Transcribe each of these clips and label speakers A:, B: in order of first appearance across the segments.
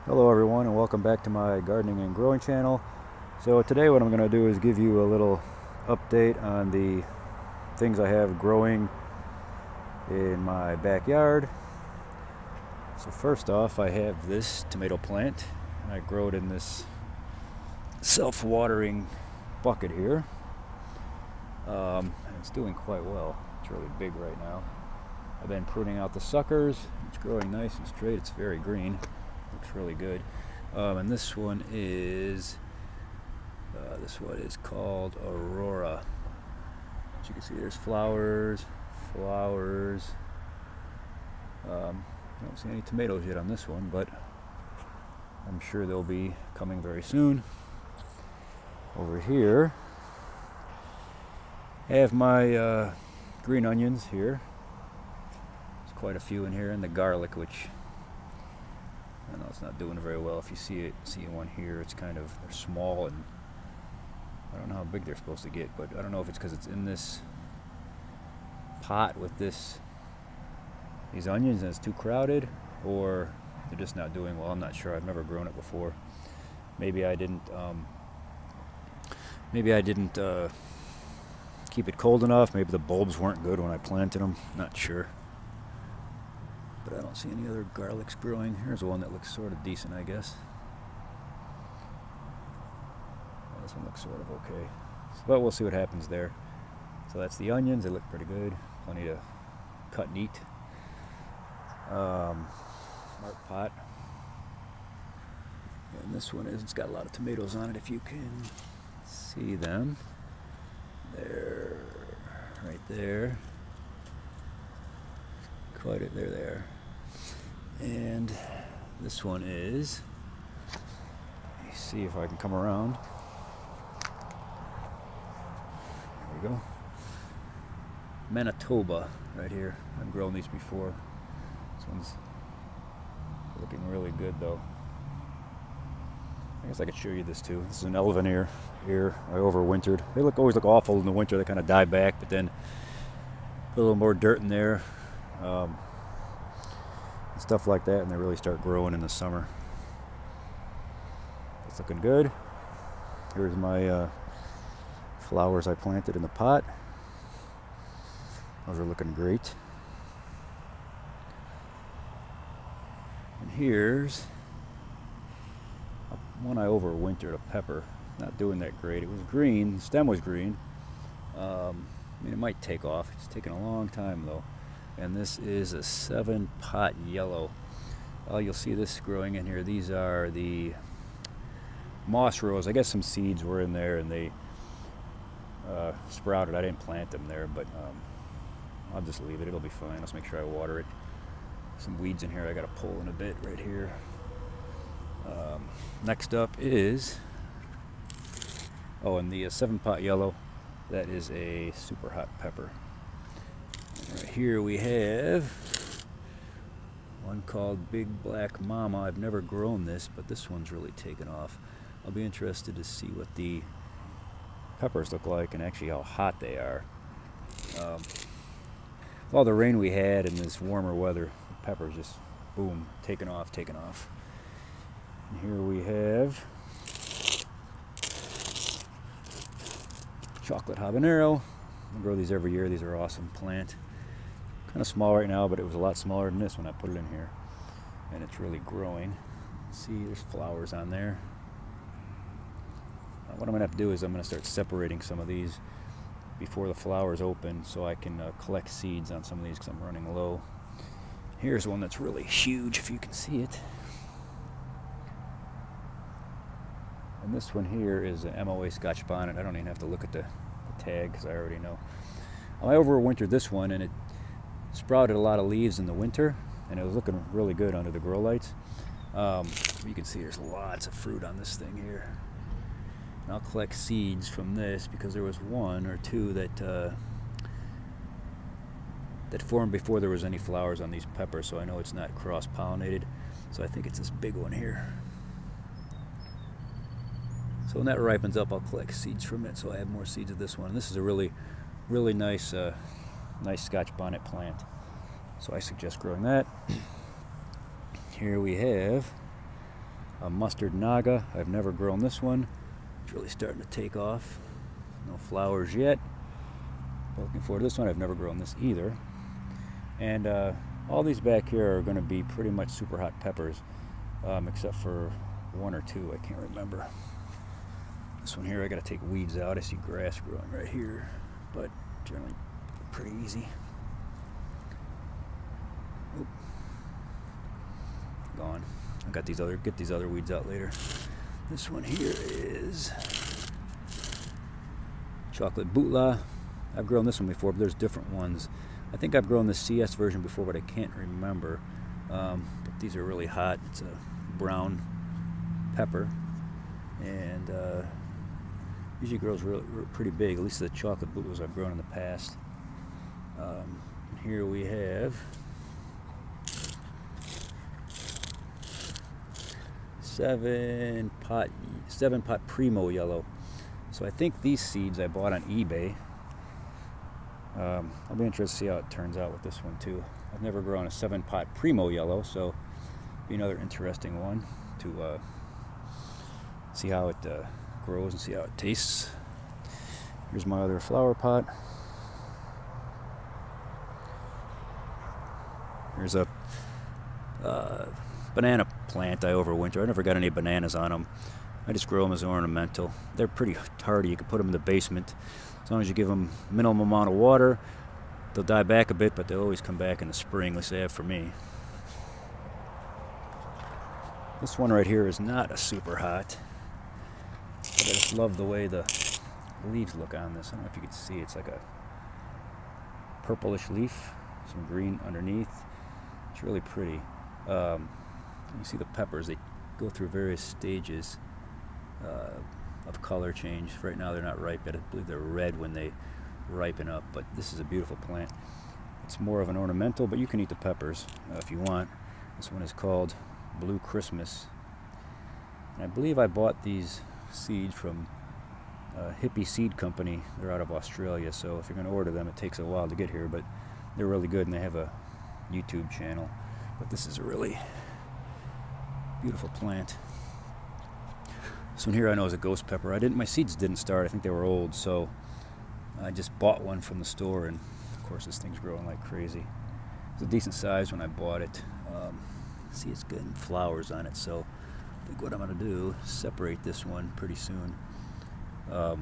A: Hello everyone, and welcome back to my gardening and growing channel. So today what I'm going to do is give you a little update on the things I have growing in my backyard. So first off, I have this tomato plant. I grow it in this self-watering bucket here. And it's doing quite well. It's really big right now. I've been pruning out the suckers. It's growing nice and straight. It's very green. Looks really good. And this one is called Aurora. As you can see, there's flowers. I don't see any tomatoes yet on this one, but I'm sure they'll be coming very soon. Over here, I have my green onions here. There's quite a few in here, and the garlic, which I know it's not doing very well. If you see one here, it's kind of, they're small, and I don't know how big they're supposed to get, but I don't know if it's because it's in this pot with these onions and it's too crowded, or they're just not doing well. I'm not sure. I've never grown it before. Maybe I didn't keep it cold enough. Maybe the bulbs weren't good when I planted them. Not sure. But I don't see any other garlics growing. Here's one that looks sort of decent, I guess. This one looks sort of okay. But we'll see what happens there. So that's the onions. They look pretty good. Plenty to cut neat. Smart pot. And this one it's got a lot of tomatoes on it, if you can see them. There, right there. Quite it, there. And this one is, let me see if I can come around. There we go. Manitoba, right here. I've grown these before. This one's looking really good, though. I guess I could show you this too. This is an elven ear. I overwintered. They always look awful in the winter. They kind of die back, but then put a little more dirt in there. Stuff like that, and they really start growing in the summer. It's looking good. Here's my flowers I planted in the pot. Those are looking great. And here's one I overwintered, a pepper. Not doing that great. It was green, the stem was green. I mean, it might take off. It's taking a long time though. And this is a 7-pot yellow. You'll see this growing in here. These are the moss rose. I guess some seeds were in there and they sprouted. I didn't plant them there, but I'll just leave it. It'll be fine. Let's make sure I water it. Some weeds in here I got to pull in a bit right here. Next up is, and the 7-pot yellow. That is a super hot pepper. Right here we have one called Big Black Mama. I've never grown this, but this one's really taken off. I'll be interested to see what the peppers look like and actually how hot they are. With all the rain we had in this warmer weather, the peppers just, boom, taken off. And here we have chocolate habanero. I grow these every year. These are awesome plant. Kind of small right now, but it was a lot smaller than this when I put it in here, and it's really growing. See, there's flowers on there. What I'm gonna have to do is I'm gonna start separating some of these before the flowers open, so I can collect seeds on some of these because I'm running low. Here's one that's really huge, if you can see it. And this one here is an MOA Scotch bonnet. I don't even have to look at the tag because I already know. I overwintered this one, and it sprouted a lot of leaves in the winter, and it was looking really good under the grow lights. You can see there's lots of fruit on this thing here. And I'll collect seeds from this because there was one or two that formed before there was any flowers on these peppers, so I know it's not cross-pollinated. So I think it's this big one here. So when that ripens up, I'll collect seeds from it, so I have more seeds of this one. And this is a really nice Scotch bonnet plant. So I suggest growing that. Here we have A mustard naga. I've never grown this one. It's really starting to take off. No flowers yet. Looking forward to this one. I've never grown this either. And all these back here are going to be pretty much super hot peppers, except for one or two. I can't remember. This one here, I got to take weeds out. I see grass growing right here, but generally pretty easy. Oop. Gone. I got these other, get these other weeds out later. This one here is chocolate bootla. I've grown this one before, but there's different ones. I think I've grown the CS version before, but I can't remember. But these are really hot. It's a brown pepper, and usually grows pretty big. At least the chocolate bootlas I've grown in the past. Here we have seven pot primo yellow. So I think these seeds I bought on eBay. I'll be interested to see how it turns out with this one too. I've never grown a 7-pot primo yellow, so be another interesting one to see how it grows and see how it tastes. Here's my other flower pot. Here's a banana plant I overwinter. I never got any bananas on them. I just grow them as ornamental. They're pretty hardy. You can put them in the basement. As long as you give them minimum amount of water, they'll die back a bit, but they'll always come back in the spring, at least they have for me. This one right here is not a super hot, but I just love the way the leaves look on this. I don't know if you can see, it's like a purplish leaf, some green underneath. It's really pretty. You see the peppers, they go through various stages of color change. Right now they're not ripe yet. I believe they're red when they ripen up, but this is a beautiful plant. It's more of an ornamental, but you can eat the peppers if you want. This one is called Blue Christmas. And I believe I bought these seeds from Hippie Seed Company. They're out of Australia, so if you're going to order them, it takes a while to get here, but they're really good, and they have a YouTube channel. But this is a really beautiful plant. This one here I know is a ghost pepper. My seeds didn't start. I think they were old, so I just bought one from the store, and of course this thing's growing like crazy. It's a decent size when I bought it. See, it's getting flowers on it, so I think what I'm going to do is separate this one pretty soon. I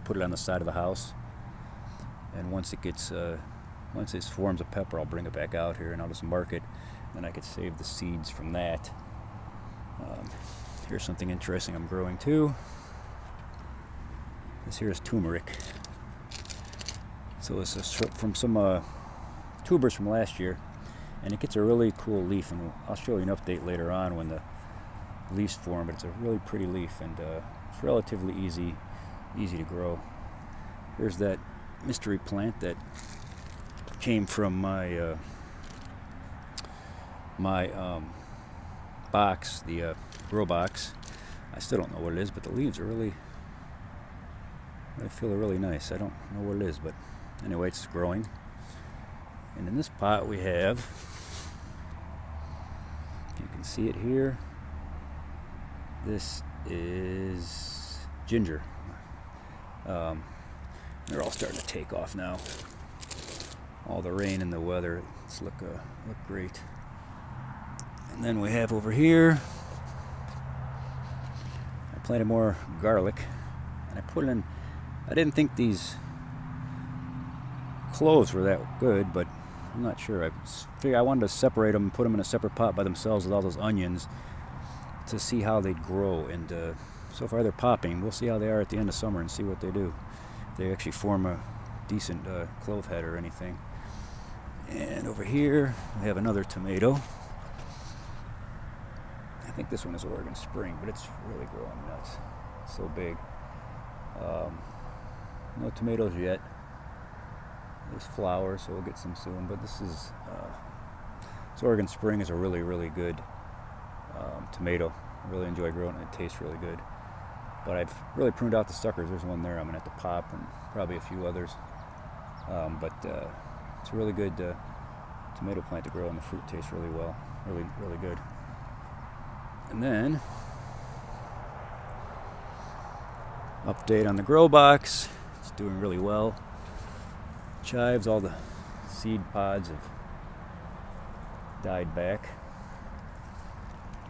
A: put it on the side of the house, and once it gets once it forms a pepper, I'll bring it back out here and I'll just mark it, and I could save the seeds from that. Here's something interesting I'm growing too. This here is turmeric. So it's from some tubers from last year, and it gets a really cool leaf, and I'll show you an update later on when the leaves form, but it's a really pretty leaf, and it's relatively easy to grow. Here's that mystery plant that came from my box, the grow box. I still don't know what it is, but the leaves are really, I feel really nice. I don't know what it is, but anyway, it's growing. And in this pot we have, you can see it here, this is ginger. They're all starting to take off now. All the rain and the weather, it's look great. And then we have over here, I planted more garlic, and I put in, I didn't think these cloves were that good, but I'm not sure. I figured I wanted to separate them and put them in a separate pot by themselves with all those onions to see how they'd grow, and so far they're popping. We'll see how they are at the end of summer and see what they do. If they actually form a decent clove head or anything. And over here we have another tomato. I think this one is Oregon Spring, but it's really growing nuts. It's so big. No tomatoes yet. There's flowers, so we'll get some soon. But this is Oregon Spring is a really good tomato. I really enjoy growing it. It tastes really good. But I've really pruned out the suckers. There's one there I'm gonna have to pop, and probably a few others. It's a really good tomato plant to grow, and the fruit tastes really well. Really good. And then, update on the grow box. It's doing really well. Chives, all the seed pods have died back.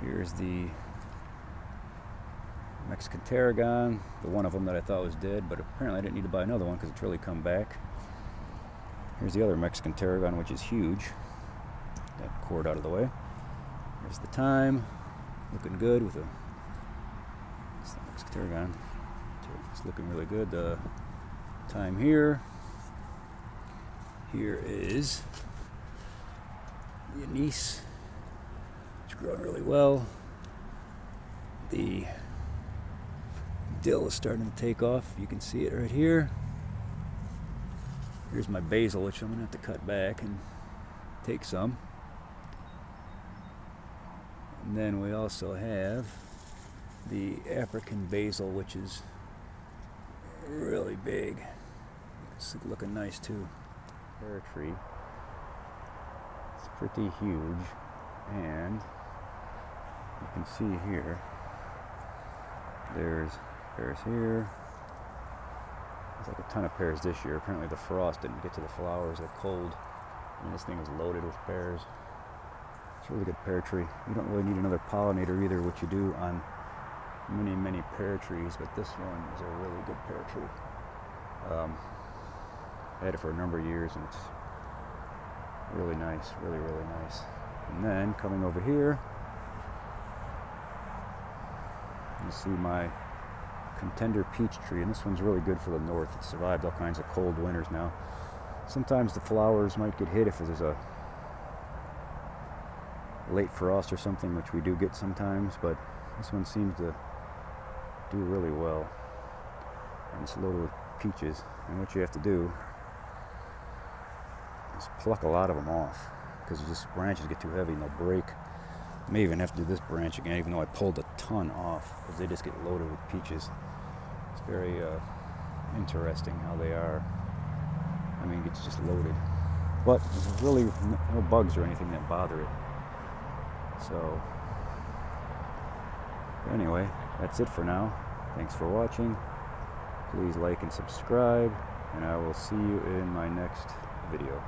A: Here's the Mexican tarragon, the one of them that I thought was dead, but apparently I didn't need to buy another one because it's really come back. Here's the other Mexican tarragon, which is huge. That cord out of the way. Here's the thyme, looking good with it's the Mexican tarragon. It's looking really good. The thyme here. Here is the anise, which is growing really well. The dill is starting to take off. You can see it right here. Here's my basil, which I'm going to have to cut back and take some. And then we also have the African basil, which is really big. It's looking nice too. Pear tree. It's pretty huge, and you can see here there's pears here. There's like a ton of pears this year. Apparently the frost didn't get to the flowers, the cold. I mean, this thing is loaded with pears. It's a really good pear tree. You don't really need another pollinator either, which you do on many pear trees, but this one is a really good pear tree. I had it for a number of years, and it's really nice, really nice. And then coming over here, you see my contender peach tree, and this one's really good for the north. It's survived all kinds of cold winters now. Sometimes the flowers might get hit if there's a late frost or something, which we do get sometimes, but this one seems to do really well. And it's loaded with peaches, and what you have to do is pluck a lot of them off, because just branches get too heavy and they'll break. I may even have to do this branch again, even though I pulled a ton off, because they just get loaded with peaches. It's very interesting how they are. I mean, it's just loaded. But there's really no bugs or anything that bother it. So, anyway, that's it for now. Thanks for watching. Please like and subscribe, and I will see you in my next video.